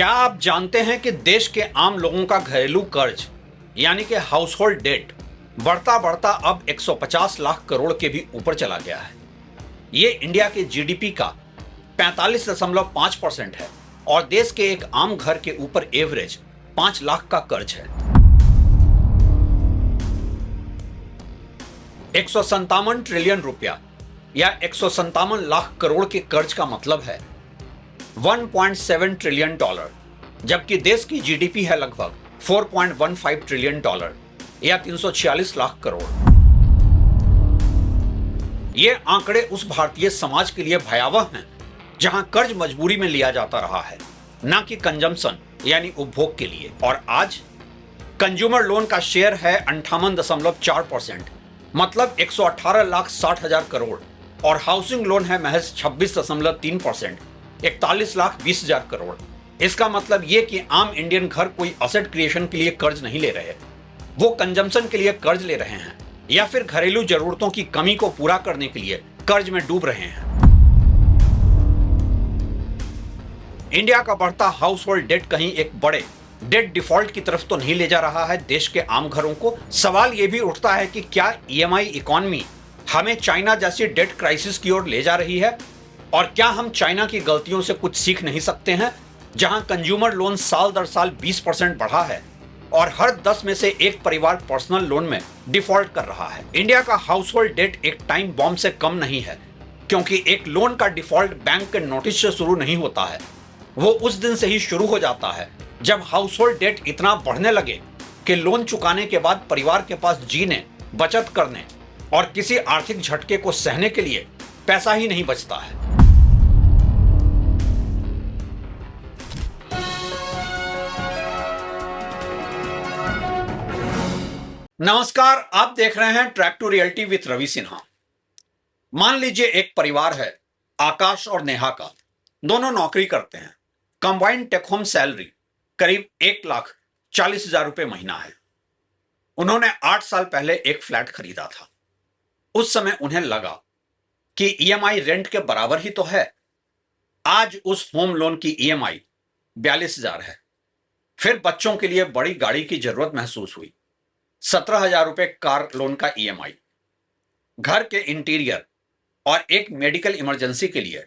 क्या आप जानते हैं कि देश के आम लोगों का घरेलू कर्ज यानी कि हाउस होल्ड डेट बढ़ता बढ़ता अब 150 लाख करोड़ के भी ऊपर चला गया है। ये इंडिया के जीडीपी का 45.5% है और देश के एक आम घर के ऊपर एवरेज 5 लाख का कर्ज है। 157 ट्रिलियन रुपया या 157 लाख करोड़ के कर्ज का मतलब है 1.7 ट्रिलियन डॉलर, जबकि देश की जीडीपी है लगभग 4.15 ट्रिलियन डॉलर या 346 लाख करोड़। ये आंकड़े उस भारतीय समाज के लिए भयावह हैं जहां कर्ज मजबूरी में लिया जाता रहा है, ना कि कंजम्पशन यानी उपभोग के लिए। और आज कंज्यूमर लोन का शेयर है 58.4%, मतलब 118 लाख 60 हजार करोड़, और हाउसिंग लोन है महज 26.3%, 41 लाख 20 हजार करोड़। इसका मतलब ये कि आम इंडियन घर कोई असेट क्रिएशन के लिए कर्ज नहीं ले रहे, वो कंजम्पशन के लिए कर्ज ले रहे हैं या फिर घरेलू जरूरतों की कमी को पूरा करने के लिए कर्ज में डूब रहे हैं। इंडिया का बढ़ता हाउस होल्ड डेट कहीं एक बड़े डेट डिफॉल्ट की तरफ तो नहीं ले जा रहा है देश के आम घरों को। सवाल यह भी उठता है कि क्या ईएमआई इकोनॉमी हमें चाइना जैसी डेट क्राइसिस की ओर ले जा रही है, और क्या हम चाइना की गलतियों से कुछ सीख नहीं सकते हैं, जहां कंज्यूमर लोन साल दर साल 20% बढ़ा है और हर 10 में से एक परिवार पर्सनल लोन में डिफॉल्ट कर रहा है। इंडिया का हाउस होल्ड डेट एक टाइम बॉम्ब से कम नहीं है, क्योंकि एक लोन का डिफॉल्ट बैंक के नोटिस से शुरू नहीं होता है, वो उस दिन से ही शुरू हो जाता है जब हाउस होल्ड डेट इतना बढ़ने लगे कि लोन चुकाने के बाद परिवार के पास जीने, बचत करने और किसी आर्थिक झटके को सहने के लिए पैसा ही नहीं बचता है। नमस्कार, आप देख रहे हैं track to reality with Ravi Sinha. मान लीजिए एक परिवार है, आकाश और नेहा का। दोनों नौकरी करते हैं। कंबाइंड टेक होम सैलरी करीब 1,40,000 रुपए महीना है। उन्होंने 8 साल पहले एक फ्लैट खरीदा था। उस समय उन्हें लगा कि ईएमआई रेंट के बराबर ही तो है। आज उस होम लोन की ईएमआई 42,000 है। फिर बच्चों के लिए बड़ी गाड़ी की जरूरत महसूस हुई, 17,000 रुपए कार लोन का ईएमआई। घर के इंटीरियर और एक मेडिकल इमरजेंसी के लिए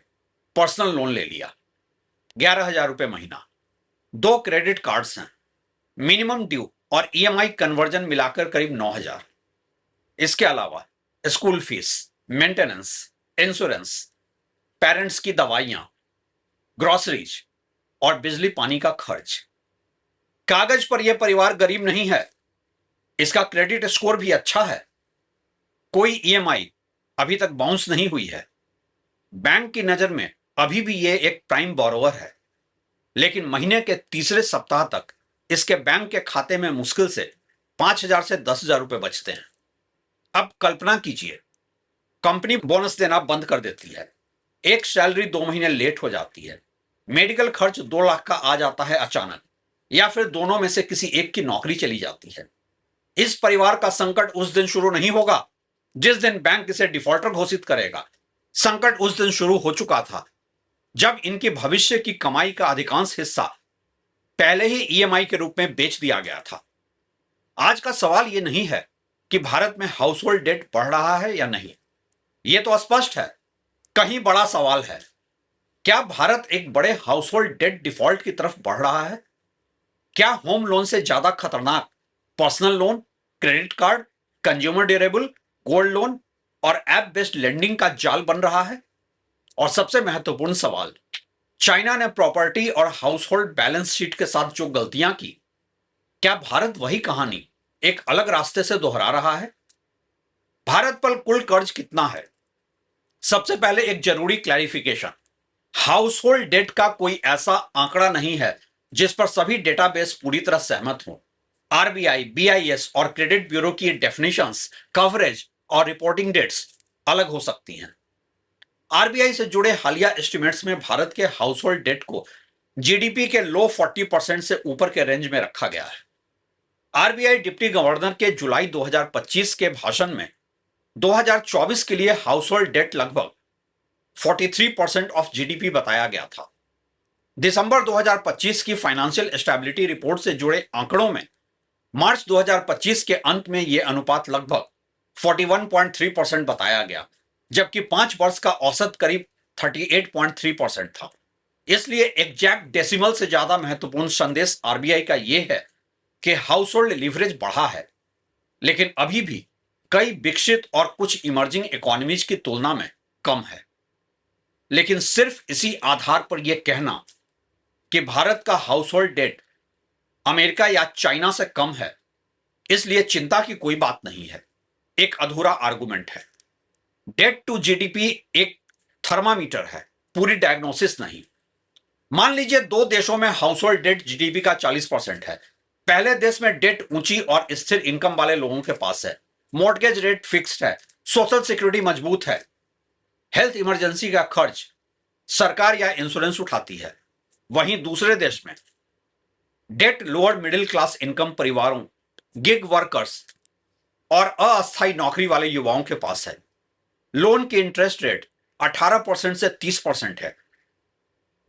पर्सनल लोन ले लिया, 11,000 रुपए महीना। 2 क्रेडिट कार्ड्स हैं, मिनिमम ड्यू और ईएमआई कन्वर्जन मिलाकर करीब 9,000। इसके अलावा school fees, maintenance, insurance, parents की दवाइयां, ग्रोसरीज और बिजली पानी का खर्च। कागज पर यह परिवार गरीब नहीं है, इसका क्रेडिट स्कोर भी अच्छा है। कोई ईएमआई अभी तक बाउंस नहीं हुई है। बैंक की नजर में अभी भी ये एक प्राइम बोरोवर है, लेकिन महीने के तीसरे सप्ताह तक इसके बैंक के खाते में मुश्किल से 5,000 से 10,000 रुपए बचते हैं। अब कल्पना कीजिए, कंपनी बोनस देना बंद कर देती है, एक सैलरी 2 महीने लेट हो जाती है, मेडिकल खर्च 2 लाख का आ जाता है अचानक, या फिर दोनों में से किसी एक की नौकरी चली जाती है। इस परिवार का संकट उस दिन शुरू नहीं होगा जिस दिन बैंक इसे डिफॉल्टर घोषित करेगा। संकट उस दिन शुरू हो चुका था जब इनकी भविष्य की कमाई का अधिकांश हिस्सा पहले ही ईएमआई के रूप में बेच दिया गया था। आज का सवाल यह नहीं है कि भारत में हाउस होल्ड डेट बढ़ रहा है या नहीं, यह तो स्पष्ट है। कहीं बड़ा सवाल है, क्या भारत एक बड़े हाउस होल्ड डेट डिफॉल्ट की तरफ बढ़ रहा है? क्या होम लोन से ज्यादा खतरनाक personal loan, credit card, consumer durable, gold loan और ऐप बेस्ड लेंडिंग का जाल बन रहा है? और सबसे महत्वपूर्ण सवाल, चाइना ने प्रॉपर्टी और हाउस होल्ड बैलेंस शीट के साथ जो गलतियां की, क्या भारत वही कहानी एक अलग रास्ते से दोहरा रहा है? भारत पर कुल कर्ज कितना है? सबसे पहले एक जरूरी क्लैरिफिकेशन, हाउस होल्ड डेट का कोई ऐसा आंकड़ा नहीं है जिस पर सभी डेटाबेस पूरी तरह सहमत हों। आरबीआई, बीआईएस और क्रेडिट ब्यूरो की डेफिनेशंस, कवरेज और रिपोर्टिंग डेट्स अलग हो सकती हैं। आरबीआई से जुड़े हालिया एस्टिमेट्स में भारत के हाउस होल्ड डेट को जीडीपी के लो 40% से ऊपर के रेंज में रखा गया है। आरबीआई डिप्टी गवर्नर के जुलाई 2025 के भाषण में 2024 के लिए हाउस होल्ड डेट लगभग 43% ऑफ जीडीपी बताया गया था। दिसंबर 2025 की फाइनेंशियल स्टेबिलिटी रिपोर्ट से जुड़े आंकड़ों में मार्च 2025 के अंत में यह अनुपात लगभग 41.3% बताया गया, जबकि 5 वर्ष का औसत करीब 38.3% था। इसलिए एग्जैक्ट डेसिमल से ज्यादा महत्वपूर्ण संदेश आरबीआई का यह है कि हाउसहोल्ड लीवरेज बढ़ा है, लेकिन अभी भी कई विकसित और कुछ इमर्जिंग इकोनॉमीज की तुलना में कम है। लेकिन सिर्फ इसी आधार पर यह कहना कि भारत का हाउसहोल्ड डेट अमेरिका या चाइना से कम है, इसलिए चिंता की कोई बात नहीं है, एक अधूरा आर्गुमेंट है। डेट टू जीडीपी एक थर्मामीटर है, पूरी डायग्नोसिस नहीं। मान लीजिए दो देशों में हाउसहोल्ड डेट जीडीपी का 40% है। पहले देश में डेट ऊंची और स्थिर इनकम वाले लोगों के पास है, मॉर्गेज रेट फिक्स्ड है, सोशल सिक्योरिटी मजबूत है, हेल्थ इमरजेंसी का खर्च सरकार या इंश्योरेंस उठाती है। वहीं दूसरे देश में debt lower middle class income परिवारों, गिग वर्कर्स और अस्थायी नौकरी वाले युवाओं के पास है। लोन की इंटरेस्ट रेट 18% से 30% है।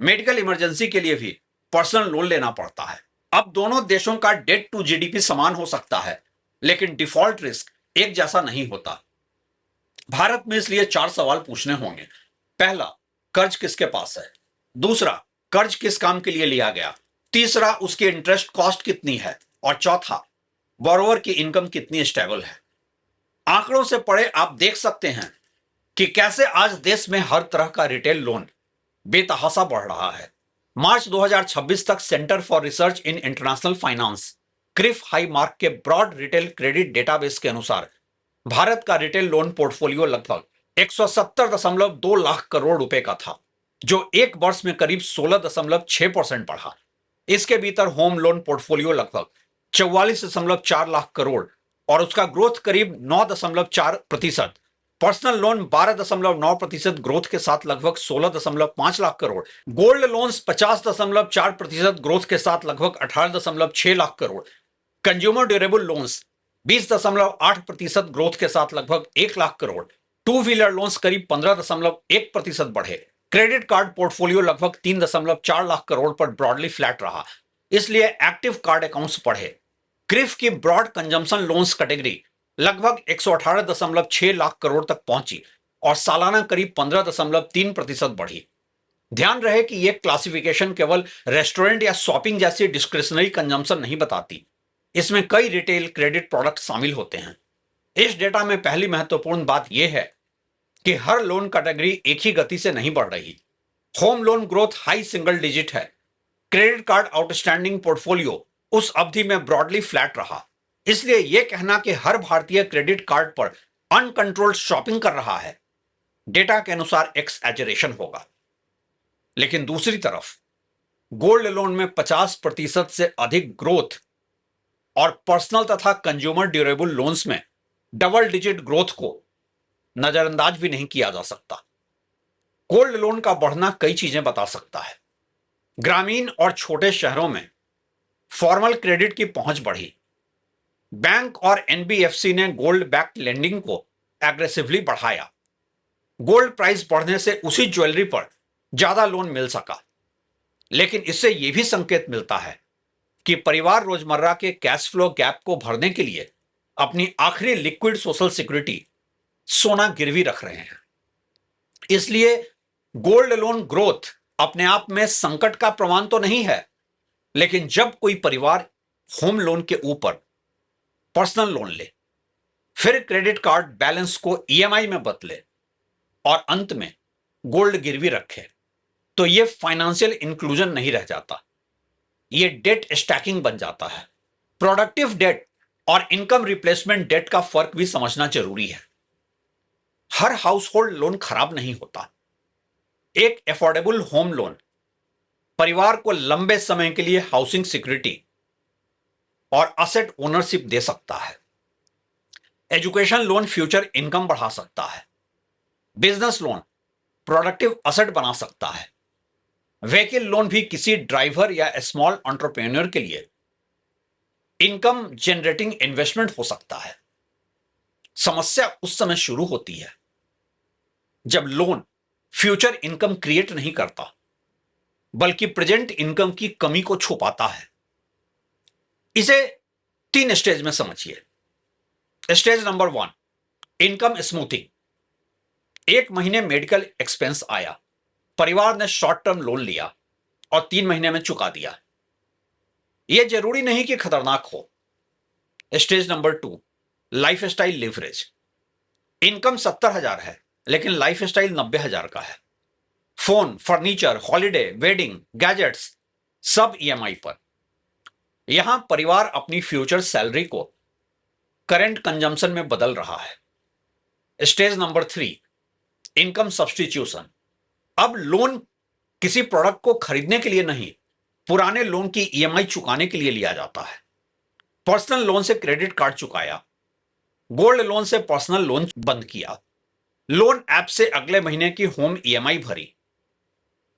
मेडिकल इमरजेंसी के लिए भी पर्सनल लोन लेना पड़ता है। अब दोनों देशों का डेट टू जीडीपी समान हो सकता है, लेकिन डिफॉल्ट रिस्क एक जैसा नहीं होता। भारत में इसलिए 4 सवाल पूछने होंगे। पहला, कर्ज किसके पास है? दूसरा, कर्ज किस काम के लिए लिया गया? तीसरा, उसकी इंटरेस्ट कॉस्ट कितनी है? और चौथा, बोरोवर की इनकम कितनी स्टेबल है? आंकड़ों से पढ़े आप देख सकते हैं कि कैसे आज देश में हर तरह का रिटेल लोन बेतहाशा बढ़ रहा है। मार्च 2026 तक centre for research in international finance Cliff high mark के ब्रॉड रिटेल क्रेडिट डेटाबेस के अनुसार भारत का रिटेल लोन पोर्टफोलियो लगभग 170.2 लाख करोड़ रुपए का था, जो एक वर्ष में करीब 16.6% बढ़ा। इसके भीतर होम लोन पोर्टफोलियो लगभग 44.4 लाख करोड़ और उसका ग्रोथ करीब 9.4%। पर्सनल लोन 12.9% ग्रोथ के साथ लगभग 16.5 lakh crore. Gold loans 50.4% growth के साथ लगभग 18.6 lakh crore. Consumer durable loans 20.8% growth के साथ लगभग 1 lakh crore. Two wheeler loans करीब 15.1% बढ़े। क्रेडिट कार्ड पोर्टफोलियो लगभग 3.4 लाख करोड़ पर ब्रॉडली फ्लैट रहा, इसलिए एक्टिव कार्ड अकाउंट्स बढ़े। क्रिफ की ब्रॉड कंजम्पशन लोन्स कैटेगरी लगभग 118.6 लाख करोड़ तक पहुंची और सालाना करीब 15.3% बढ़ी। ध्यान रहे कि यह क्लासिफिकेशन केवल रेस्टोरेंट या शॉपिंग जैसी डिस्क्रिशनरी कंजम्पशन नहीं बताती, इसमें कई रिटेल क्रेडिट प्रोडक्ट शामिल होते हैं। इस डेटा में पहली महत्वपूर्ण बात यह है कि हर लोन कैटेगरी एक ही गति से नहीं बढ़ रही। Home loan growth high single digit है। क्रेडिट कार्ड आउटस्टैंडिंग पोर्टफोलियो उस अवधि में ब्रॉडली फ्लैट रहा, इसलिए यह कहना कि हर भारतीय क्रेडिट कार्ड पर अनकंट्रोल्ड शॉपिंग कर रहा है, डेटा के अनुसार एक्सएजरेशन होगा। लेकिन दूसरी तरफ गोल्ड लोन में 50% से अधिक ग्रोथ और पर्सनल तथा कंज्यूमर ड्यूरेबल लोन्स में डबल डिजिट ग्रोथ को नजरअंदाज भी नहीं किया जा सकता। गोल्ड लोन का बढ़ना कई चीजें बता सकता है। ग्रामीण और छोटे शहरों में फॉर्मल क्रेडिट की पहुंच बढ़ी। बैंक और एनबीएफसी ने गोल्ड बैक्ड लेंडिंग को एग्रेसिवली बढ़ाया। गोल्ड प्राइस बढ़ने से उसी ज्वेलरी पर ज्यादा लोन मिल सका। लेकिन इससे यह भी संकेत मिलता है कि परिवार रोजमर्रा के कैश फ्लो गैप को भरने के लिए अपनी आखिरी लिक्विड सोशल सिक्योरिटी सोना गिरवी रख रहे हैं। इसलिए गोल्ड लोन ग्रोथ अपने आप में संकट का प्रमाण तो नहीं है, लेकिन जब कोई परिवार होम लोन के ऊपर पर्सनल लोन ले, फिर क्रेडिट कार्ड बैलेंस को ईएमआई में बदले और अंत में गोल्ड गिरवी रखे, तो यह फाइनेंशियल इंक्लूजन नहीं रह जाता, यह डेट स्टैकिंग बन जाता है। प्रोडक्टिव डेट और इनकम रिप्लेसमेंट डेट का फर्क भी समझना जरूरी है। हर हाउस होल्ड लोन खराब नहीं होता। एक एफोर्डेबल होम लोन परिवार को लंबे समय के लिए हाउसिंग सिक्योरिटी और असेट ओनरशिप दे सकता है। एजुकेशन लोन फ्यूचर इनकम बढ़ा सकता है। बिजनेस लोन प्रोडक्टिव असेट बना सकता है। व्हीकल लोन भी किसी ड्राइवर या स्मॉल एंटरप्रेन्योर के लिए इनकम जनरेटिंग इन्वेस्टमेंट हो सकता है। समस्या उस समय शुरू होती है जब लोन फ्यूचर इनकम क्रिएट नहीं करता, बल्कि प्रेजेंट इनकम की कमी को छुपाता है। इसे 3 स्टेज में समझिए। Stage number 1, income smoothing. 1 महीने मेडिकल एक्सपेंस आया, परिवार ने शॉर्ट टर्म लोन लिया और 3 महीने में चुका दिया। यह जरूरी नहीं कि खतरनाक हो। Stage number 2, lifestyle leverage. Income 70,000 है लेकिन लाइफस्टाइल 90,000 का है। Phone, furniture, holiday, wedding, gadgets सब ईएमआई पर। यहां परिवार अपनी फ्यूचर सैलरी को करंट कंजम्पशन में बदल रहा है। Stage number 3, income substitution. अब लोन किसी प्रोडक्ट को खरीदने के लिए नहीं, पुराने लोन की ईएमआई चुकाने के लिए लिया जाता है। पर्सनल लोन से क्रेडिट कार्ड चुकाया, गोल्ड लोन से पर्सनल लोन बंद किया, लोन ऐप से अगले महीने की होम ईएमआई भरी।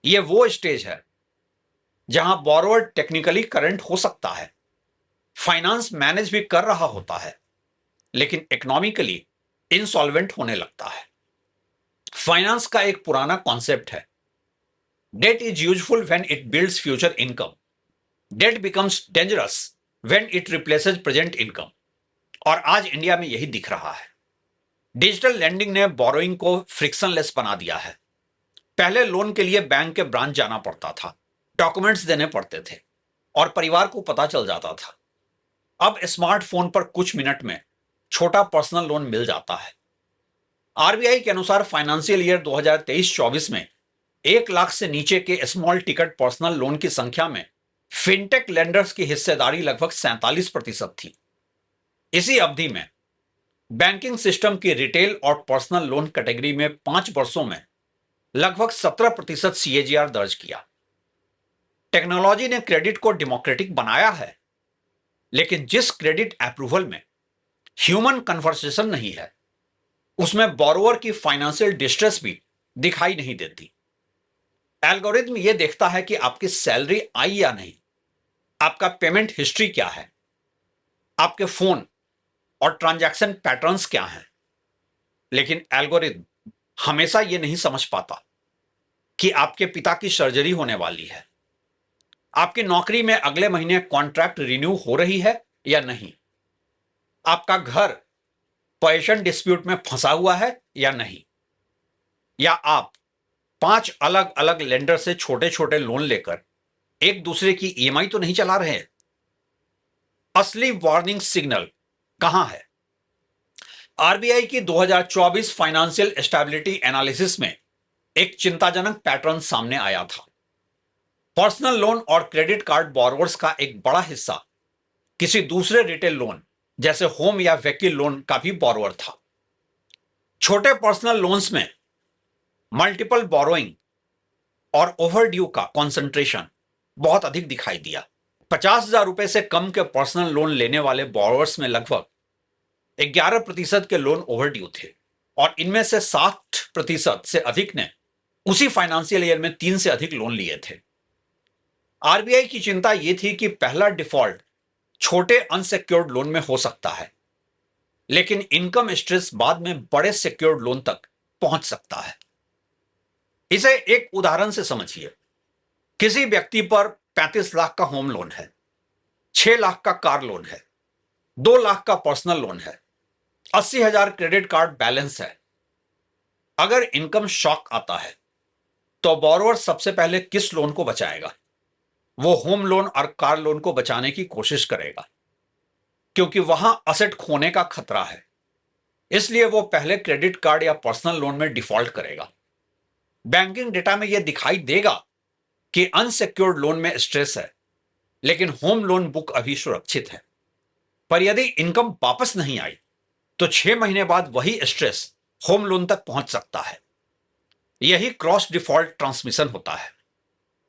यह वो स्टेज है जहां बोरोवर टेक्निकली करंट हो सकता है, फाइनेंस मैनेज भी कर रहा होता है, लेकिन इकोनॉमिकली इंसॉल्वेंट होने लगता है। फाइनेंस का एक पुराना कॉन्सेप्ट है, debt is useful when it builds future income, debt becomes dangerous when it replaces present income. और आज इंडिया में यही दिख रहा है। डिजिटल लेंडिंग ने बोरोइंग को फ्रिक्शनलेस बना दिया है। पहले लोन के लिए बैंक के ब्रांच जाना पड़ता था, डॉक्यूमेंट्स देने पड़ते थे और परिवार को पता चल जाता था। अब स्मार्टफोन पर कुछ मिनट में छोटा पर्सनल लोन मिल जाता है। आरबीआई के अनुसार फाइनेंशियल ईयर 2023-24 में 1 लाख से नीचे के स्मॉल टिकट पर्सनल लोन की संख्या में फिनटेक लेंडर्स की हिस्सेदारी लगभग 47% थी। इसी अवधि में बैंकिंग सिस्टम की रिटेल और पर्सनल लोन कैटेगरी में 5 वर्षों में लगभग 17% सीएजीआर दर्ज किया। टेक्नोलॉजी ने क्रेडिट को डेमोक्रेटिक बनाया है, लेकिन जिस क्रेडिट अप्रूवल में ह्यूमन कन्वर्सेशन नहीं है, उसमें बोरोवर की फाइनेंशियल डिस्ट्रेस भी दिखाई नहीं देती। एल्गोरिथम यह देखता है कि आपकी सैलरी आई या नहीं, आपका पेमेंट हिस्ट्री क्या है, आपके फोन और ट्रांजैक्शन पैटर्न्स क्या हैं। लेकिन एल्गोरिथम हमेशा यह नहीं समझ पाता कि आपके पिता की सर्जरी होने वाली है, आपकी नौकरी में अगले महीने कॉन्ट्रैक्ट रिन्यू हो रही है या नहीं, आपका घर पोजीशन डिस्प्यूट में फंसा हुआ है या नहीं, या आप 5 अलग अलग लेंडर से छोटे छोटे लोन लेकर एक दूसरे की ईएमआई तो नहीं चला रहे हैं। असली वार्निंग सिग्नल कहां है? आरबीआई की 2024 फाइनेंशियल स्टेबिलिटी एनालिसिस में एक चिंताजनक पैटर्न सामने आया था। पर्सनल लोन और क्रेडिट कार्ड बोरोवर्स का एक बड़ा हिस्सा किसी दूसरे रिटेल लोन जैसे होम या व्हीकल लोन का भी बोरोवर था। छोटे पर्सनल लोन्स में मल्टीपल बोरोइंग और ओवरड्यू का कॉन्सेंट्रेशन बहुत अधिक दिखाई दिया। 50,000 रुपए से कम के पर्सनल लोन लेने वाले बोरोवर्स में लगभग 11% के लोन ओवरड्यू थे और इनमें से 60% से अधिक ने उसी फाइनेंशियल ईयर में 3 से अधिक लोन लिए थे। आरबीआई की चिंता यह थी कि पहला डिफॉल्ट छोटे अनसिक्योर्ड लोन में हो सकता है, लेकिन इनकम स्ट्रेस बाद में बड़े सिक्योर्ड लोन तक पहुंच सकता है। इसे एक उदाहरण से समझिए। किसी व्यक्ति पर 35 लाख का होम लोन है, 6 लाख का कार लोन है, 2 लाख का पर्सनल लोन है, 80,000 क्रेडिट कार्ड बैलेंस है। अगर इनकम शॉक आता है तो बोरोवर सबसे पहले किस लोन को बचाएगा? वो होम लोन और कार लोन को बचाने की कोशिश करेगा, क्योंकि वहां असेट खोने का खतरा है। इसलिए वो पहले क्रेडिट कार्ड या पर्सनल लोन में डिफॉल्ट करेगा। बैंकिंग डेटा में यह दिखाई देगा कि अनसिक्योर्ड लोन में स्ट्रेस है, लेकिन होम लोन बुक अभी सुरक्षित है। पर यदि इनकम वापस नहीं आई तो 6 महीने बाद वही स्ट्रेस होम लोन तक पहुंच सकता है। यही क्रॉस डिफॉल्ट ट्रांसमिशन होता है।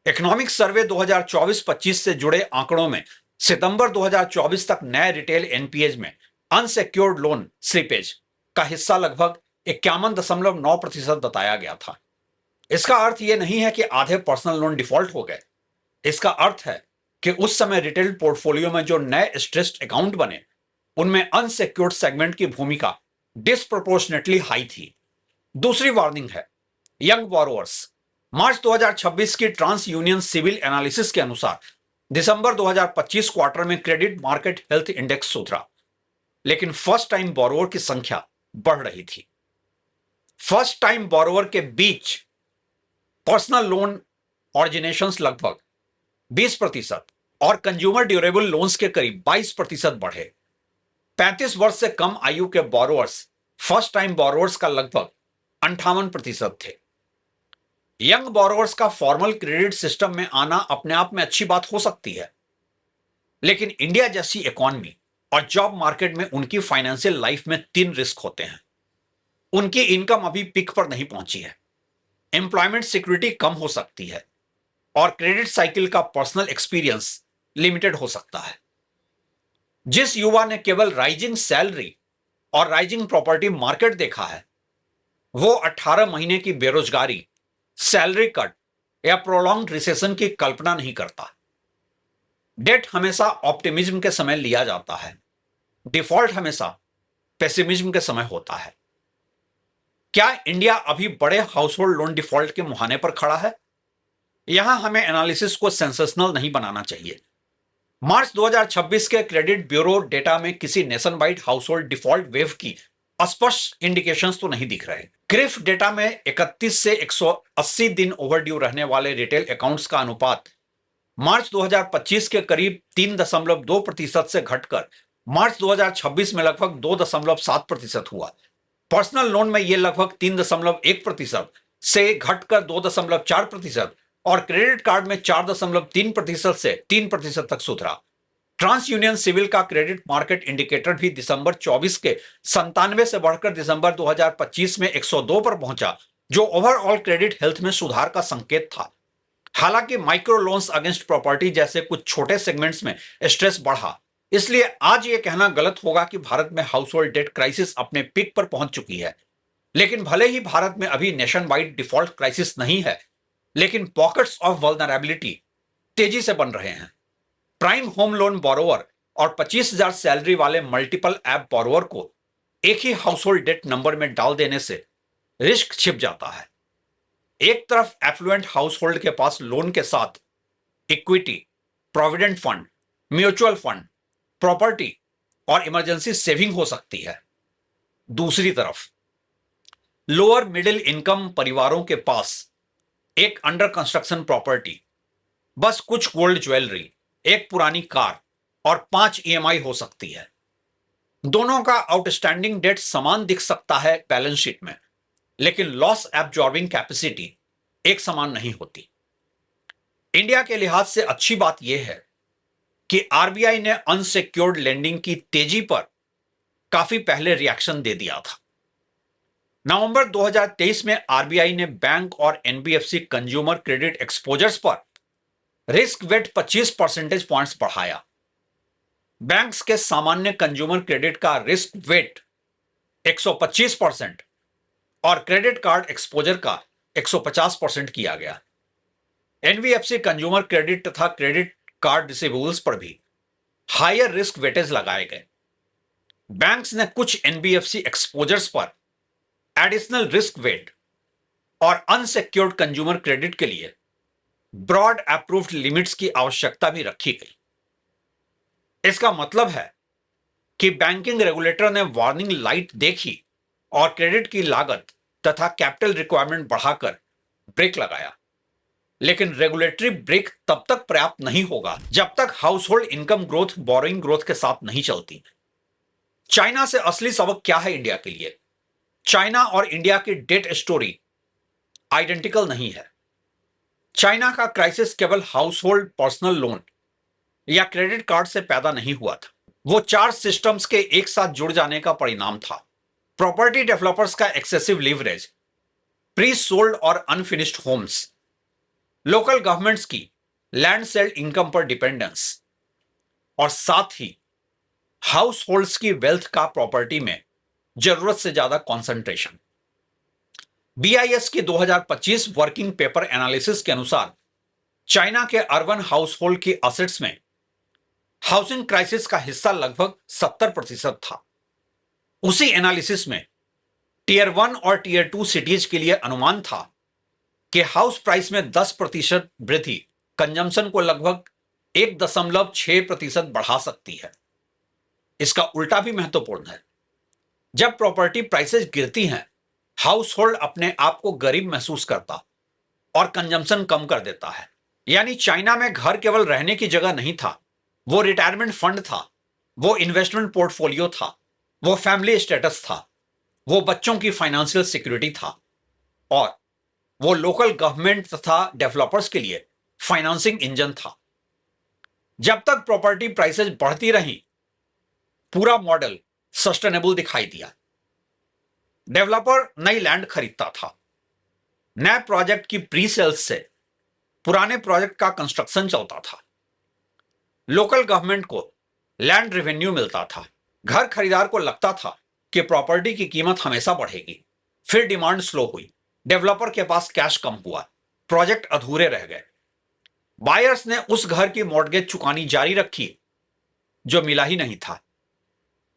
इकोनॉमिक सर्वे 2024-25 से जुड़े आंकड़ों में सितंबर 2024 तक नए रिटेल एनपीएज में अनसिक्योर्ड लोन स्लिपेज का हिस्सा लगभग 51.9% बताया गया था। इसका अर्थ यह नहीं है कि आधे पर्सनल लोन डिफॉल्ट हो गए। इसका अर्थ है कि उस समय रिटेल पोर्टफोलियो में जो नए स्ट्रेस्ड अकाउंट बने, उनमें अनसिक्योर्ड सेगमेंट की भूमिका डिस्प्रोपोर्शनेटली हाई थी। दूसरी वार्निंग है, यंग बोरोवर्स, मार्च 2026 की ट्रांस यूनियन सिविल एनालिसिस के अनुसार दिसंबर 2025 क्वार्टर में क्रेडिट मार्केट हेल्थ इंडेक्स सुधरा, लेकिन फर्स्ट टाइम बोरोवर की संख्या बढ़ रही थी। फर्स्ट टाइम बोरोवर के बीच पर्सनल लोन ऑरिजिनेशंस लगभग 20% और कंज्यूमर ड्यूरेबल लोन्स के करीब 22% बढ़े। 35 वर्ष से कम आयु के बोरोवर्स फर्स्ट टाइम बोरोवर्स का लगभग 58% थे। यंग बोरोवर्स का फॉर्मल क्रेडिट सिस्टम में आना अपने आप में अच्छी बात हो सकती है, लेकिन इंडिया जैसी इकोनॉमी और जॉब मार्केट में उनकी फाइनेंशियल लाइफ में 3 रिस्क होते हैं। उनकी इनकम अभी पीक पर नहीं पहुंची है, एम्प्लॉयमेंट सिक्योरिटी कम हो सकती है और क्रेडिट साइकिल का पर्सनल एक्सपीरियंस लिमिटेड हो सकता है। जिस युवा ने केवल राइजिंग सैलरी और राइजिंग प्रॉपर्टी मार्केट देखा है, वो 18 महीने की बेरोजगारी, सैलरी कट या प्रोलॉन्ग्ड रिसेशन की कल्पना नहीं करता। डेट हमेशा ऑप्टिमिज्म के समय लिया जाता है, डिफॉल्ट हमेशा पेसिमिज्म के समय होता है। क्या इंडिया अभी बड़े हाउसहोल्ड लोन डिफॉल्ट के मुहाने पर खड़ा है? यहां हमें एनालिसिस को सेंसेशनल नहीं बनाना चाहिए। मार्च 2026 के क्रेडिट ब्यूरो डेटा में किसी nation wide household default wave की स्पष्ट इंडिकेशंस तो नहीं दिख रहे। क्रिफ डेटा में 31 से 180 दिन ओवरड्यू रहने वाले रिटेल अकाउंट्स का अनुपात मार्च 2025 के करीब 3.2% से घटकर मार्च 2026 में लगभग 2.7% हुआ। पर्सनल लोन में यह लगभग 3.1% से घटकर 2.4% और क्रेडिट कार्ड में 4.3% से 3% तक सुधरा। ट्रांस यूनियन सिविल का क्रेडिट मार्केट इंडिकेटर भी दिसंबर 24 के 97 से बढ़कर दिसंबर 2025 में 102 पर पहुंचा, जो ओवरऑल क्रेडिट हेल्थ में सुधार का संकेत था। हालांकि माइक्रो लोन्स अगेंस्ट प्रॉपर्टी जैसे कुछ छोटे सेगमेंट्स में स्ट्रेस बढ़ा, इसलिए आज यह कहना गलत होगा कि भारत में हाउसहोल्ड डेट क्राइसिस अपने पीक पर पहुंच चुकी है। लेकिन भले ही भारत में अभी नेशन वाइड डिफॉल्ट क्राइसिस नहीं है, लेकिन पॉकेट्स ऑफ वल्नरेबिलिटी तेजी से बन रहे हैं। प्राइम होम लोन बोरोवर और 25,000 सैलरी वाले मल्टीपल ऐप बोरोवर को एक ही हाउसहोल्ड डेट नंबर में डाल देने से रिस्क छिप जाता है। एक तरफ एफ्लुएंट हाउसहोल्ड के पास लोन के साथ equity, provident fund, mutual fund, property और इमरजेंसी सेविंग हो सकती है। दूसरी तरफ लोअर मिडिल इनकम परिवारों के पास एक अंडर कंस्ट्रक्शन प्रॉपर्टी, बस कुछ गोल्ड ज्वेलरी, एक पुरानी कार और 5 ईएमआई हो सकती है। दोनों का आउटस्टैंडिंग डेट समान दिख सकता है बैलेंस शीट में, लेकिन लॉस एब्जॉर्बिंग कैपेसिटी एक समान नहीं होती। इंडिया के लिहाज से अच्छी बात यह है कि आरबीआई ने अनसिक्योर्ड लेंडिंग की तेजी पर काफी पहले रिएक्शन दे दिया था। नवंबर 2023 में आरबीआई ने बैंक और एनबीएफसी कंज्यूमर क्रेडिट एक्सपोजर्स पर रिस्क वेट 25 परसेंटेज पॉइंट्स बढ़ाया। बैंक्स के सामान्य कंज्यूमर क्रेडिट का रिस्क वेट 125% और क्रेडिट कार्ड एक्सपोजर का 150% किया गया। एनबीएफसी कंज्यूमर क्रेडिट तथा क्रेडिट कार्ड रिसीवेबल्स पर भी हायर रिस्क वेटेज लगाए गए। बैंक्स ने कुछ एनबीएफसी एक्सपोजर्स पर एडिशनल रिस्क वेट और अनसिक्योर्ड कंज्यूमर क्रेडिट के लिए ब्रॉड अप्रूव्ड लिमिट्स की आवश्यकता भी रखी गई। इसका मतलब है कि बैंकिंग रेगुलेटर ने वार्निंग लाइट देखी और क्रेडिट की लागत तथा कैपिटल रिक्वायरमेंट बढ़ाकर ब्रेक लगाया। लेकिन रेगुलेटरी ब्रेक तब तक पर्याप्त नहीं होगा जब तक household income growth borrowing growth के साथ नहीं चलती। चाइना से असली सबक क्या है इंडिया के लिए? चाइना और इंडिया की डेट स्टोरी आइडेंटिकल नहीं है। चाइना का क्राइसिस केवल हाउसहोल्ड पर्सनल लोन या क्रेडिट कार्ड से पैदा नहीं हुआ था, वो 4 सिस्टम्स के एक साथ जुड़ जाने का परिणाम था। प्रॉपर्टी डेवलपर्स का एक्सेसिव लीवरेज, प्री सोल्ड और अनफिनिश्ड होम्स, लोकल गवर्नमेंट्स की लैंड सेल इनकम पर डिपेंडेंस और साथ ही हाउस होल्ड्स की वेल्थ का प्रॉपर्टी में जरूरत से ज्यादा कॉन्सेंट्रेशन। बीआईएस की 2025 वर्किंग पेपर एनालिसिस के अनुसार चाइना के अर्बन हाउस होल्ड की असेट्स में हाउसिंग क्राइसिस का हिस्सा लगभग 70% था। उसी एनालिसिस में टीयर 1 और टीयर 2 सिटीज के लिए अनुमान था कि हाउस प्राइस में 10% वृद्धि कंजम्पशन को लगभग 1.6% बढ़ा सकती है। इसका उल्टा भी महत्वपूर्ण है। जब प्रॉपर्टी प्राइसेस गिरती हैं, हाउस होल्ड अपने आप को गरीब महसूस करता और कंजम्पशन कम कर देता है। यानी चाइना में घर केवल रहने की जगह नहीं था, वो रिटायरमेंट फंड था, वो इन्वेस्टमेंट पोर्टफोलियो था, वो फैमिली स्टेटस था, वो बच्चों की फाइनेंशियल सिक्योरिटी था और वो लोकल गवर्नमेंट तथा डेवलपर्स के लिए फाइनेंसिंग इंजन था। जब तक प्रॉपर्टी प्राइसेस बढ़ती रही, पूरा मॉडल सस्टेनेबल दिखाई दिया। डेवलपर नई लैंड खरीदता था, नए प्रोजेक्ट की प्री सेल्स से पुराने प्रोजेक्ट का कंस्ट्रक्शन चलता था, लोकल गवर्नमेंट को लैंड रेवेन्यू मिलता था, घर खरीदार को लगता था कि प्रॉपर्टी की कीमत हमेशा बढ़ेगी। फिर डिमांड स्लो हुई, डेवलपर के पास कैश कम हुआ, प्रोजेक्ट अधूरे रह गए। बायर्स ने उस घर की मॉर्गेज चुकानी जारी रखी जो मिला ही नहीं था।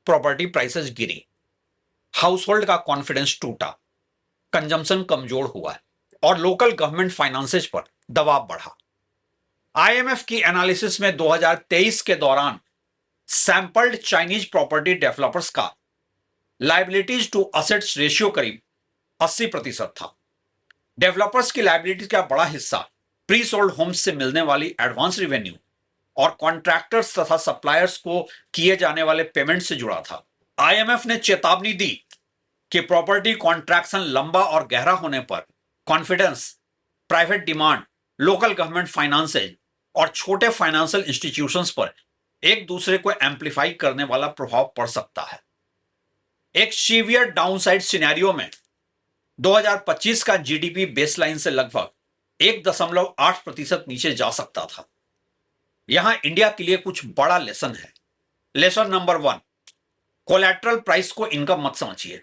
प्रॉपर्टी प्राइसेस गिरी, हाउस होल्ड का कॉन्फिडेंस टूटा, कंजम्पशन कमजोर हुआ और लोकल गवर्नमेंट फाइनेंसेस पर दबाव बढ़ा। आईएमएफ की एनालिसिस में 2023 के दौरान सैंपल्ड चाइनीज प्रॉपर्टी डेवलपर्स का लायबिलिटीज टू असेट्स रेशियो करीब 80% था। डेवलपर्स की लायबिलिटीज का बड़ा हिस्सा प्री सोल्ड होम्स से मिलने वाली एडवांस रेवेन्यू और कॉन्ट्रैक्टर्स तथा सप्लायर्स को किए जाने वाले पेमेंट से जुड़ा था। आईएमएफ ने चेतावनी दी कि प्रॉपर्टी कॉन्ट्रैक्शन लंबा और गहरा होने पर confidence, private demand, local government finances और छोटे फाइनेंशियल इंस्टीट्यूशंस पर एक दूसरे को एम्पलीफाई करने वाला प्रभाव पड़ सकता है। एक सीवियर डाउनसाइड सिनेरियो में 2025 का जीडीपी बेसलाइन से लगभग 1.8% नीचे जा सकता था। यहां इंडिया के लिए कुछ बड़ा लेसन है। लेसन नंबर 1, कोलैटरल प्राइस को इनकम मत समझिए।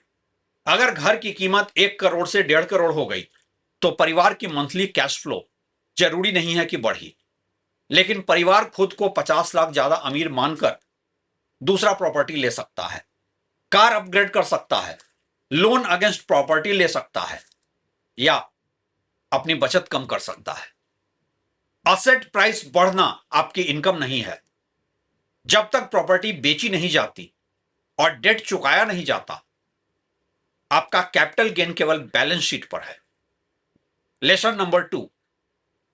अगर घर की कीमत 1 करोड़ से 1.5 करोड़ हो गई तो परिवार की मंथली कैश फ्लो जरूरी नहीं है कि बढ़ी, लेकिन परिवार खुद को 50 लाख ज्यादा अमीर मानकर दूसरा प्रॉपर्टी ले सकता है, कार अपग्रेड कर सकता है, लोन अगेंस्ट प्रॉपर्टी ले सकता है या अपनी बचत कम कर सकता है। असेट प्राइस बढ़ना आपकी इनकम नहीं है। जब तक प्रॉपर्टी बेची नहीं जाती और डेट चुकाया नहीं जाता, आपका कैपिटल गेन केवल बैलेंस शीट पर है। Lesson number 2,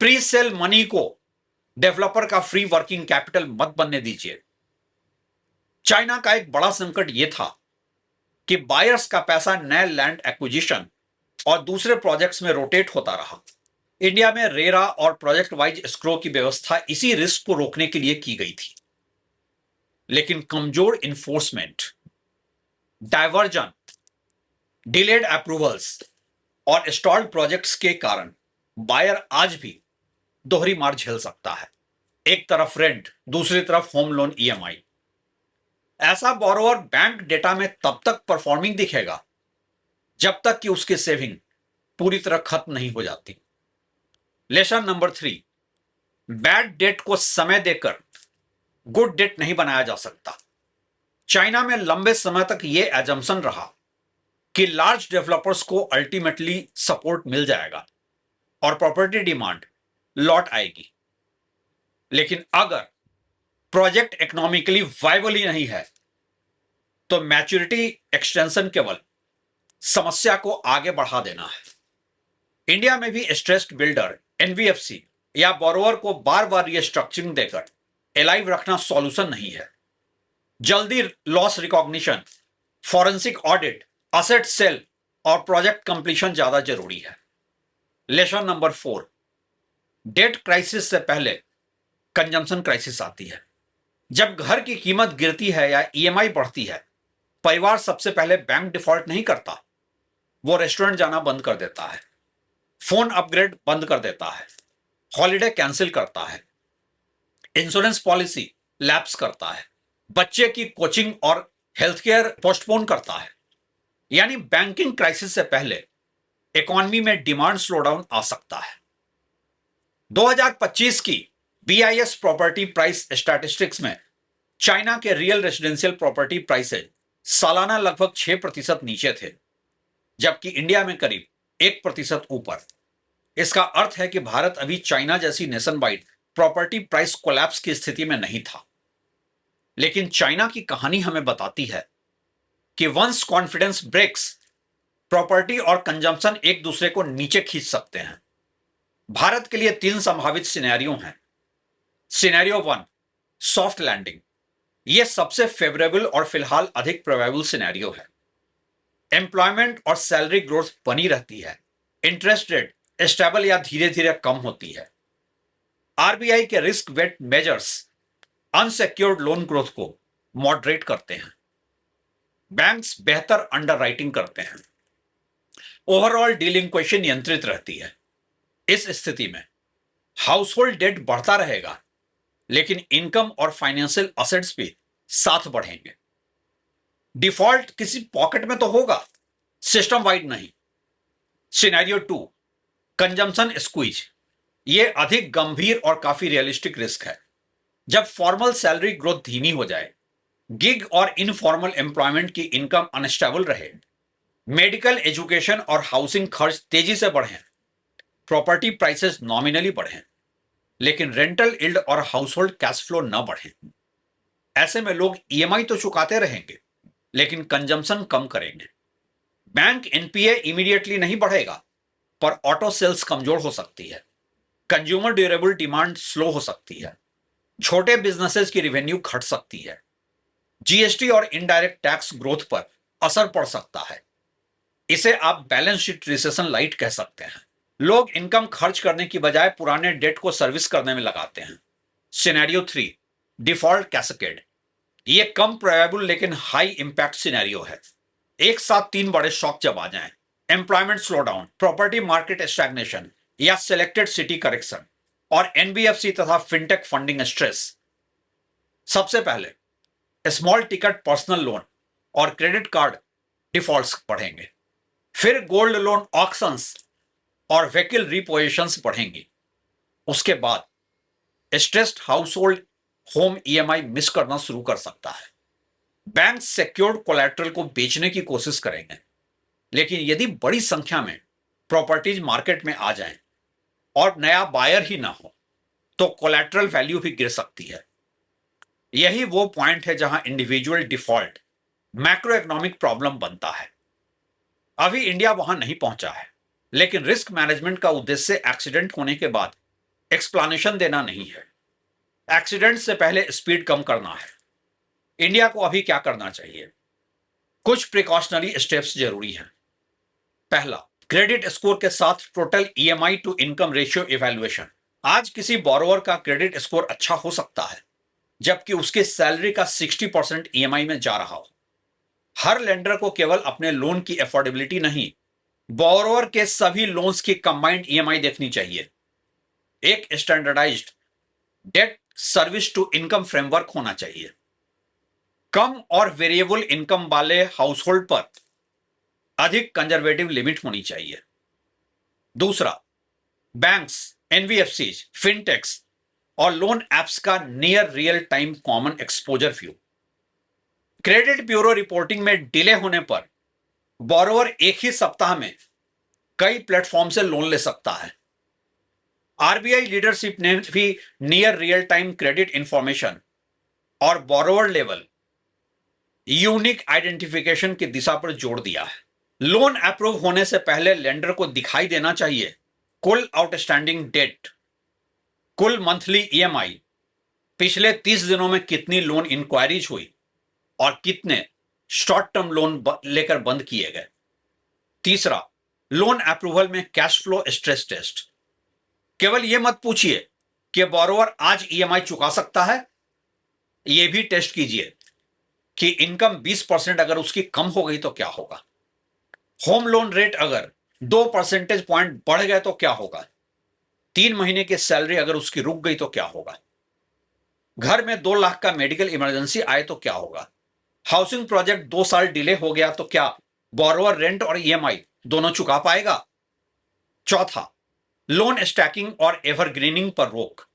pre sale money को डेवलपर का फ्री वर्किंग कैपिटल मत बनने दीजिए। चाइना का एक बड़ा संकट यह था कि बायर्स का पैसा नए लैंड एक्विजिशन और दूसरे प्रोजेक्ट्स में रोटेट होता रहा। इंडिया में रेरा और प्रोजेक्ट वाइज एस्क्रो की व्यवस्था इसी रिस्क को रोकने के लिए की गई थी, लेकिन कमजोर इन्फोर्समेंट, डायवर्जन, डिलेड अप्रूवल्स और स्टॉल्ड प्रोजेक्ट्स के कारण बायर आज भी दोहरी मार झेल सकता है। एक तरफ रेंट, दूसरी तरफ होम लोन ईएमआई। ऐसा बोरोवर बैंक डेटा में तब तक परफॉर्मिंग दिखेगा जब तक कि उसकी सेविंग पूरी तरह खत्म नहीं हो जाती। लेसन नंबर 3, बैड डेट को समय देकर गुड डेट नहीं बनाया जा सकता। चाइना में लंबे समय तक यह एजम्पशन रहा कि लार्ज डेवलपर्स को अल्टीमेटली सपोर्ट मिल जाएगा और प्रॉपर्टी डिमांड लौट आएगी, लेकिन अगर प्रोजेक्ट इकोनॉमिकली वायबल ही नहीं है तो मैच्योरिटी एक्सटेंशन केवल समस्या को आगे बढ़ा देना है। इंडिया में भी स्ट्रेस्ड बिल्डर, एनबीएफसी या बोरोवर को बार बार रिस्ट्रक्चरिंग देकर एलाइव रखना सॉल्यूशन नहीं है। जल्दी loss recognition, forensic audit, asset sale और प्रोजेक्ट कंप्लीशन ज्यादा जरूरी है। लेसन नंबर 4, डेट क्राइसिस से पहले कंजम्पशन क्राइसिस आती है। जब घर की कीमत गिरती है या ईएमआई बढ़ती है, परिवार सबसे पहले बैंक डिफॉल्ट नहीं करता, वो रेस्टोरेंट जाना बंद कर देता है, फोन अपग्रेड बंद कर देता है, हॉलिडे कैंसिल करता है, इंश्योरेंस पॉलिसी लैप्स करता है, बच्चे की कोचिंग और हेल्थ केयर पोस्टपोन करता है। यानी बैंकिंग क्राइसिस से पहले इकोनॉमी में डिमांड स्लोडाउन आ सकता है। 2025 की बीआईएस प्रॉपर्टी प्राइस स्टैटिस्टिक्स में चाइना के रियल रेजिडेंशियल प्रॉपर्टी प्राइसेज सालाना लगभग 6% नीचे थे, जबकि इंडिया में करीब 1% ऊपर। इसका अर्थ है कि भारत अभी चाइना जैसी nation wide property price collapse की स्थिति में नहीं था। लेकिन चाइना की कहानी हमें बताती है कि वंस कॉन्फिडेंस ब्रेक्स, प्रॉपर्टी और कंजम्पशन एक दूसरे को नीचे खींच सकते हैं। भारत के लिए 3 संभावित सिनेरियो हैं। Scenario 1, soft landing. यह सबसे फेवरेबल और फिलहाल अधिक प्रोबेबल सिनेरियो है। एम्प्लॉयमेंट और सैलरी ग्रोथ बनी रहती है, इंटरेस्ट रेट स्टेबल या धीरे धीरे कम होती है। आरबीआई के risk wait measures unsecured loan growth को मॉडरेट करते हैं। बैंक्स बेहतर अंडरराइटिंग करते हैं। ओवरऑल डीलिंक्वेंसी नियंत्रित रहती है। इस स्थिति में हाउसहोल्ड डेट बढ़ता रहेगा, लेकिन इनकम और फाइनेंशियल असेट्स भी साथ बढ़ेंगे। डिफॉल्ट किसी पॉकेट में तो होगा, सिस्टम वाइड नहीं। Scenario 2, consumption squeeze. यह अधिक गंभीर और काफी रियलिस्टिक रिस्क है। जब फॉर्मल सैलरी ग्रोथ धीमी हो जाए, गिग और इनफॉर्मल एम्प्लॉयमेंट की इनकम अनस्टेबल रहे, मेडिकल, एजुकेशन और हाउसिंग खर्च तेजी से बढ़ें, प्रॉपर्टी प्राइसेस नॉमिनली बढ़ें, लेकिन रेंटल यील्ड और हाउसहोल्ड कैश फ्लो न बढ़ें, ऐसे में लोग ईएमआई तो चुकाते रहेंगे, लेकिन कंजम्पशन कम करेंगे। बैंक एनपीए इमीडिएटली नहीं बढ़ेगा, पर ऑटो सेल्स कमजोर हो सकती है, कंज्यूमर ड्यूरेबल डिमांड स्लो हो सकती है, छोटे बिजनेसेस की रेवेन्यू घट सकती है, जीएसटी और इनडायरेक्ट टैक्स ग्रोथ पर असर पड़ सकता है। इसे आप बैलेंस शीट रिसेशन लाइट कह सकते हैं। लोग इनकम खर्च करने की बजाय पुराने डेट को सर्विस करने में लगाते हैं। Scenario 3, default cascade. यह कम प्रोबेबल लेकिन हाई इंपैक्ट सिनेरियो है। एक साथ 3 बड़े शॉक जब आ जाएं, employment slowdown, property market stagnation या सिलेक्टेड सिटी करेक्शन और एनबीएफसी तथा फिनटेक फंडिंग स्ट्रेस। सबसे पहले स्मॉल टिकट पर्सनल लोन और क्रेडिट कार्ड डिफॉल्ट्स बढ़ेंगे, फिर गोल्ड लोन ऑक्शंस और व्हीकल रिपोजिशंस बढ़ेंगी। उसके बाद stressed household home EMI miss करना शुरू कर सकता है। बैंक सिक्योर्ड कोलैटरल को बेचने की कोशिश करेंगे, लेकिन यदि बड़ी संख्या में प्रॉपर्टीज मार्केट में आ जाएं और नया बायर ही ना हो, तो कोलैटरल वैल्यू भी गिर सकती है। यही वो पॉइंट है जहां individual default macro economic problem बनता है। अभी इंडिया वहां नहीं पहुंचा है, लेकिन रिस्क मैनेजमेंट का उद्देश्य एक्सीडेंट होने के बाद एक्सप्लेनेशन देना नहीं है। एक्सीडेंट से पहले स्पीड कम करना है। इंडिया को अभी क्या करना चाहिए? कुछ प्रिकॉशनरी स्टेप्स जरूरी हैं। पहला, क्रेडिट स्कोर के साथ total EMI to income ratio evaluation. आज किसी बोरोवर का क्रेडिट स्कोर अच्छा हो सकता है, जबकि उसकी सैलरी का 60% ईएमआई में जा रहा हो। हर लेंडर को केवल अपने लोन की अफोर्डेबिलिटी नहीं, बोरोवर के सभी लोन्स की कंबाइंड ईएमआई देखनी चाहिए। एक standardised debt service to income framework होना चाहिए। कम और वेरिएबल इनकम वाले हाउसहोल्ड पर अधिक कंजर्वेटिव लिमिट होनी चाहिए। दूसरा, बैंक्स, एनबीएफसीज, फिनटेक्स और लोन एप्स का near real time common exposure view. Credit bureau reporting में डिले होने पर बोरोवर एक ही सप्ताह में कई प्लेटफॉर्म से लोन ले सकता है। आरबीआई लीडरशिप ने भी near real time credit information और बोरोवर लेवल यूनिक आइडेंटिफिकेशन की दिशा पर जोर दिया है। लोन अप्रूव होने से पहले लेंडर को दिखाई देना चाहिए कुल आउटस्टैंडिंग डेट, कुल मंथली ईएमआई, पिछले 30 दिनों में कितनी लोन इंक्वायरीज हुई और कितने शॉर्ट टर्म लोन लेकर बंद किए गए। तीसरा, लोन अप्रूवल में कैश फ्लो स्ट्रेस टेस्ट। केवल यह मत पूछिए कि बोरोवर आज ईएमआई चुका सकता है, यह भी टेस्ट कीजिए कि इनकम 20% अगर उसकी कम हो गई तो क्या होगा। होम लोन रेट अगर 2 परसेंटेज पॉइंट बढ़ गए तो क्या होगा। 3 महीने की सैलरी अगर उसकी रुक गई तो क्या होगा। घर में 2 लाख का मेडिकल इमरजेंसी आए तो क्या होगा। हाउसिंग प्रोजेक्ट 2 साल डिले हो गया तो क्या बोरोवर रेंट और ईएमआई दोनों चुका पाएगा। चौथा, लोन स्टैकिंग और एवरग्रीनिंग पर रोक।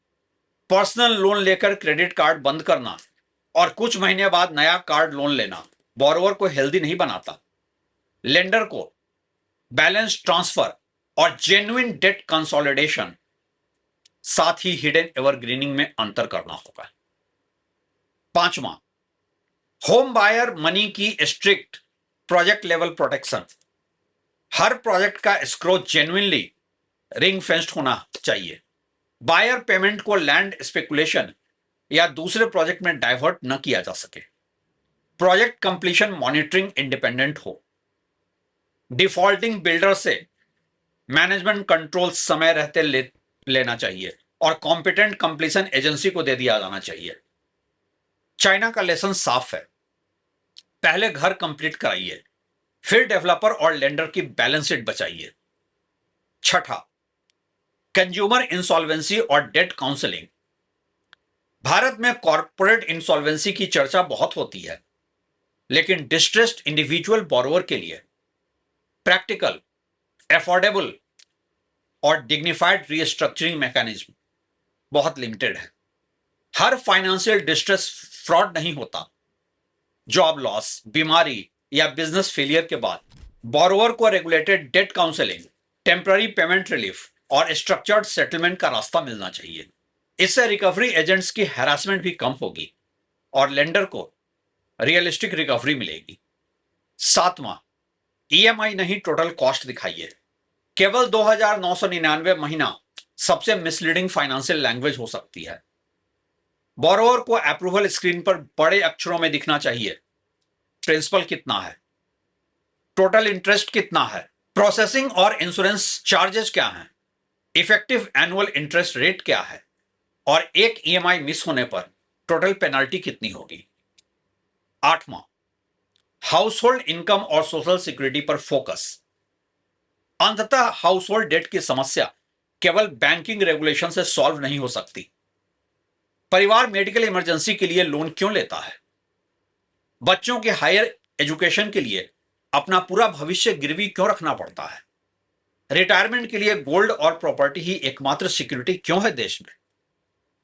पर्सनल लोन लेकर क्रेडिट कार्ड बंद करना और कुछ महीने बाद नया कार्ड लोन लेना बोरोवर को हेल्दी नहीं बनाता। लेंडर को बैलेंस ट्रांसफर और जेन्युइन डेट कंसोलिडेशन, साथ ही हिडन एवरग्रीनिंग में अंतर करना होगा। पांचवा, होम बायर मनी की स्ट्रिक्ट प्रोजेक्ट लेवल प्रोटेक्शन। हर प्रोजेक्ट का एस्क्रो जेन्युइनली रिंग फेंस्ड होना चाहिए। बायर पेमेंट को लैंड स्पेकुलेशन या दूसरे प्रोजेक्ट में डाइवर्ट न किया जा सके। प्रोजेक्ट कंप्लीशन मॉनिटरिंग इंडिपेंडेंट हो। डिफॉल्टिंग बिल्डर से मैनेजमेंट कंट्रोल समय रहते लेना चाहिए और कॉम्पिटेंट कंप्लीशन एजेंसी को दे दिया जाना चाहिए। चाइना का लेसन साफ है, पहले घर कंप्लीट कराइए, फिर डेवलपर और लेंडर की बैलेंस शीट बचाइए। छठा, कंज्यूमर इंसॉल्वेंसी और डेट काउंसलिंग। भारत में कॉर्पोरेट इंसॉल्वेंसी की चर्चा बहुत होती है, लेकिन डिस्ट्रेस्ड इंडिविजुअल बोरोवर के लिए प्रैक्टिकल, एफोर्डेबल और डिग्निफाइड रीस्ट्रक्चरिंग मैकेनिज्म बहुत लिमिटेड है। हर फाइनेंशियल डिस्ट्रेस फ्रॉड नहीं होता। जॉब लॉस, बीमारी या बिजनेस फेलियर के बाद बोरोवर को regulated debt counselling, temporary payment relief और स्ट्रक्चर्ड सेटलमेंट का रास्ता मिलना चाहिए। इससे रिकवरी एजेंट्स की हैरासमेंट भी कम होगी और लेंडर को रियलिस्टिक रिकवरी मिलेगी। सातवां, ईएमआई नहीं टोटल कॉस्ट दिखाइए। केवल 2,999 महीना सबसे मिसलीडिंग फाइनेंशियल लैंग्वेज हो सकती है। बोरोवर को अप्रूवल स्क्रीन पर बड़े अक्षरों में दिखना चाहिए। प्रिंसिपल कितना है, टोटल इंटरेस्ट कितना है, प्रोसेसिंग और इंश्योरेंस चार्जेस क्या हैं, इफेक्टिव एनुअल इंटरेस्ट रेट क्या है और एक ईएमआई मिस होने पर टोटल पेनल्टी कितनी होगी। आठवां, हाउस होल्ड इनकम और सोशल सिक्योरिटी पर फोकस। अंततः हाउस होल्ड डेट की समस्या केवल बैंकिंग रेगुलेशन से सॉल्व नहीं हो सकती। परिवार मेडिकल इमरजेंसी के लिए लोन क्यों लेता है? बच्चों के हायर एजुकेशन के लिए अपना पूरा भविष्य गिरवी क्यों रखना पड़ता है? रिटायरमेंट के लिए गोल्ड और प्रॉपर्टी ही एकमात्र सिक्योरिटी क्यों है देश में?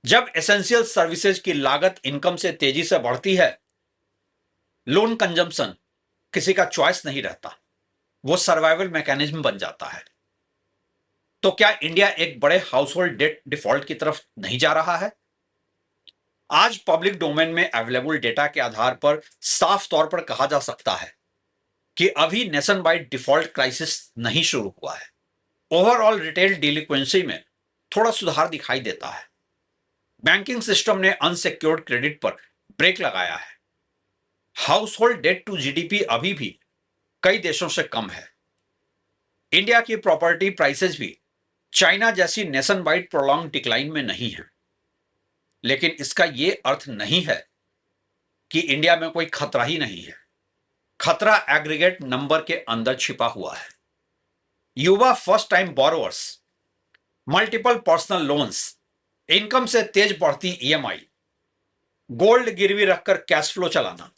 जब एसेंशियल सर्विसेज की लागत इनकम से तेजी से बढ़ती है, लोन कंजम्पशन किसी का चॉइस नहीं रहता, वो सर्वाइवल मैकेनिज्म बन जाता है। तो क्या इंडिया एक बड़े हाउस होल्ड डेट डिफॉल्ट की तरफ नहीं जा रहा है? आज पब्लिक डोमेन में अवेलेबल डेटा के आधार पर साफ तौर पर कहा जा सकता है कि अभी नेशन वाइड डिफॉल्ट क्राइसिस नहीं शुरू हुआ है। ओवरऑल रिटेल डिलिक्वेंसी में थोड़ा सुधार दिखाई देता है। बैंकिंग सिस्टम ने अनसिक्योर्ड क्रेडिट पर ब्रेक लगाया है। Household debt to GDP अभी भी कई देशों से कम है। इंडिया की प्रॉपर्टी प्राइसेस भी चाइना जैसी नेशन वाइड प्रोलॉन्ग डिक्लाइन में नहीं है। लेकिन इसका यह अर्थ नहीं है कि इंडिया में कोई खतरा ही नहीं है। खतरा एग्रीगेट नंबर के अंदर छिपा हुआ है। युवा first time borrowers, multiple personal loans, income से तेज बढ़ती ईएमआई, गोल्ड गिरवी रखकर कैश फ्लो चलाना,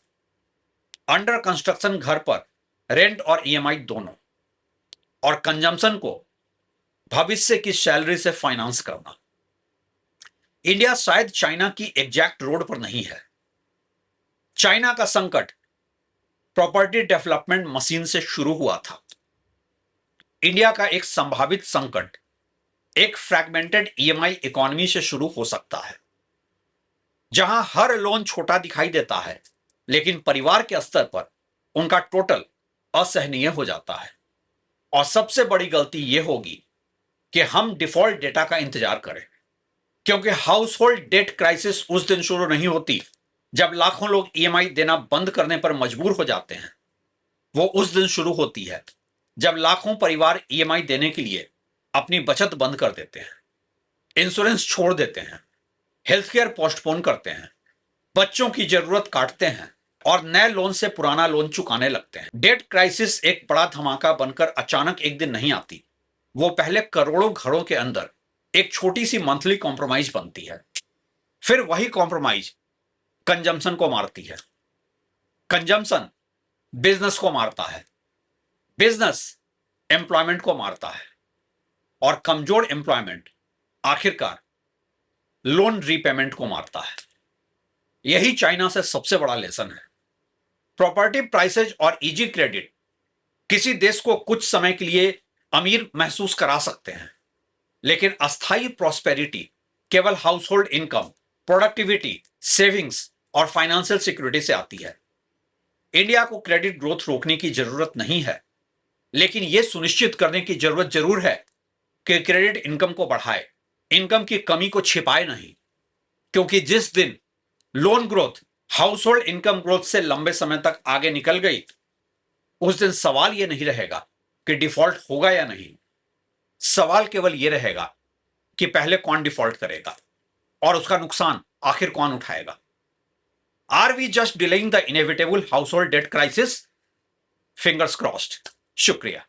अंडर कंस्ट्रक्शन घर पर रेंट और ईएमआई दोनों, और कंजम्पशन को भविष्य की सैलरी से फाइनेंस करना। इंडिया शायद चाइना की एग्जैक्ट रोड पर नहीं है। चाइना का संकट प्रॉपर्टी डेवलपमेंट मशीन से शुरू हुआ था। इंडिया का एक संभावित संकट एक फ्रैगमेंटेड ईएमआई इकोनॉमी से शुरू हो सकता है, जहां हर लोन छोटा दिखाई देता है, लेकिन परिवार के स्तर पर उनका टोटल असहनीय हो जाता है। और सबसे बड़ी गलती यह होगी कि हम डिफॉल्ट डेटा का इंतजार करें, क्योंकि हाउस होल्ड डेट क्राइसिस उस दिन शुरू नहीं होती जब लाखों लोग ईएमआई देना बंद करने पर मजबूर हो जाते हैं। वो उस दिन शुरू होती है जब लाखों परिवार ईएमआई देने के लिए अपनी बचत बंद कर देते हैं, इंश्योरेंस छोड़ देते हैं, हेल्थ केयर पोस्टपोन करते हैं, बच्चों की जरूरत काटते हैं और नए लोन से पुराना लोन चुकाने लगते हैं। डेट क्राइसिस एक बड़ा धमाका बनकर अचानक एक दिन नहीं आती। वो पहले करोड़ों घरों के अंदर एक छोटी सी मंथली कॉम्प्रोमाइज बनती है। फिर वही कॉम्प्रोमाइज कंजम्पशन को मारती है, कंजम्पशन बिजनेस को मारता है, बिजनेस एम्प्लॉयमेंट को मारता है और कमजोर एम्प्लॉयमेंट आखिरकार लोन रीपेमेंट को मारता है। यही चाइना से सबसे बड़ा लेसन है। प्रॉपर्टी प्राइसेज और इजी क्रेडिट किसी देश को कुछ समय के लिए अमीर महसूस करा सकते हैं, लेकिन अस्थायी प्रॉस्पेरिटी केवल house hold income, productivity, savings और फाइनेंशियल सिक्योरिटी से आती है। इंडिया को क्रेडिट ग्रोथ रोकने की जरूरत नहीं है, लेकिन यह सुनिश्चित करने की जरूरत जरूर है कि क्रेडिट इनकम को बढ़ाए, इनकम की कमी को छिपाए नहीं। क्योंकि जिस दिन loan growth house hold income growth से लंबे समय तक आगे निकल गई, उस दिन सवाल यह नहीं रहेगा कि डिफॉल्ट होगा या नहीं। सवाल केवल यह रहेगा कि पहले कौन डिफॉल्ट करेगा और उसका नुकसान आखिर कौन उठाएगा। Are we just delaying the inevitable household debt crisis? Fingers crossed. शुक्रिया।